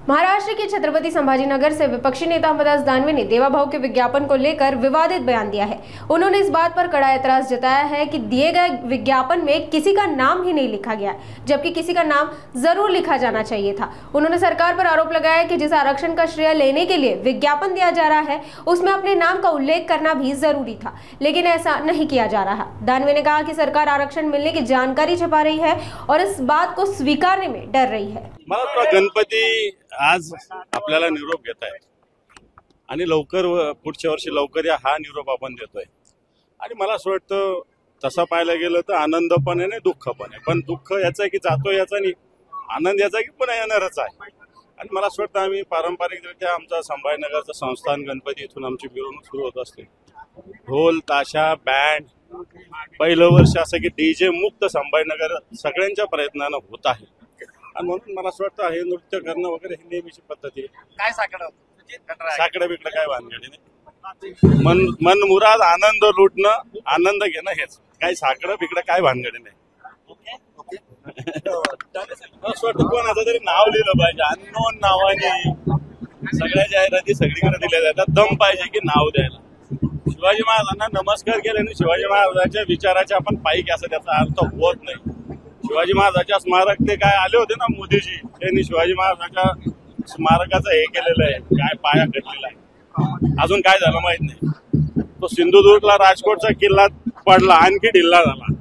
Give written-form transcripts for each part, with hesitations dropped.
महाराष्ट्र के छत्रपति संभाजीनगर से विपक्षी नेता अंबादास दानवे ने देवा भाव के विज्ञापन को लेकर विवादित बयान दिया है। उन्होंने इस बात पर कड़ा एतराज जताया है कि दिए गए विज्ञापन में किसी का नाम ही नहीं लिखा गया, जबकि किसी का नाम जरूर लिखा जाना चाहिए था। उन्होंने सरकार पर आरोप लगाया कि जिस आरक्षण का श्रेय लेने के लिए विज्ञापन दिया जा रहा है उसमें अपने नाम का उल्लेख करना भी जरूरी था, लेकिन ऐसा नहीं किया जा रहा। दानवे ने कहा कि सरकार आरक्षण मिलने की जानकारी छुपा रही है और इस बात को स्वीकारने में डर रही है। गणपती आज आपल्याला निरोप घेत आहेत आणि लवकर पुढच्या वर्षी लवकर या हा निरोप आपण देतोय आणि मला असं वाटतं तसं पाहायला गेलं तर आनंद पण आहे आणि दुःख पण आहे, पण दुःख याचं आहे की जातो याचा नाही, आनंद याचा की पुन्हा येणारच आहे। आणि मला असं वाटतं आम्ही पारंपरिकरित्या आमचा संभाजीनगरचं संस्थान गणपती इथून आमची मिरवणूक सुरू होत असते, ढोल ताशा बँड, पहिलं वर्ष असं की डीजे मुक्त संभाजीनगर सगळ्यांच्या प्रयत्नानं होत आहे आणि म्हणून मला असं वाटतं हे नृत्य करणं वगैरे ही नेहमीची पद्धती आहे। काय साकडं बिकडं काय भानगडी नाही, मन मुराद आनंद लुटणं आनंद घेणं हेच, काही साकडं बिकडं काय भानगडी नाही। असं वाटतं कोणाचं तरी नाव लिहिलं पाहिजे, अननोन नावाने सगळ्या जाहिराती सगळीकडे दिल्या जातात, दम पाहिजे की नाव द्यायला। शिवाजी महाराजांना नमस्कार केल्याने शिवाजी महाराजांच्या विचाराचे आपण पाईक असं त्याचा अर्थ होत नाही। शिवाजी महाराजांच्या स्मारक ते काय आले होते ना मोदीजी, त्यांनी शिवाजी महाराजांच्या स्मारकाचं हे केलेलं आहे, काय पाया घडलेला आहे, अजून काय झालं माहित नाही। तो सिंधुदुर्गला राजकोटचा किल्ला पडला, आणखी ढिल्ला झाला।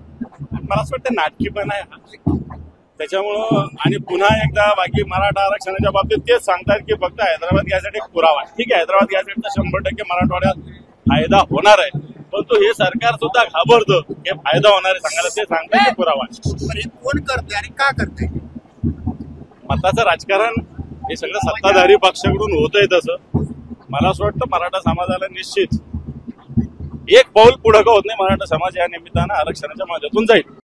मला असं वाटतं नाटकीपणा आहे हा, त्याच्यामुळं आणि पुन्हा एकदा बाकी मराठा आरक्षणाच्या बाबतीत तेच सांगतात की फक्त हैदराबाद घ्यायसाठी एक पुरावा, ठीक आहे हैदराबाद घ्यायसाठी 100% मराठवाड्यात फायदा होणार आहे, परंतु हे सरकार सुद्धा घाबरतं की फायदा होणार आहे सांगायला, ते सांगतात की पुरावा। हे कोण करते आणि का करते? मताचं राजकारण हे सगळं सत्ताधारी पक्षाकडून होतंय। तसं मला असं वाटतं मराठा समाजाला निश्चित एक पाऊल पुढं का होत नाही, मराठा समाज या निमित्तानं आरक्षणाच्या माध्यमातून जाईल।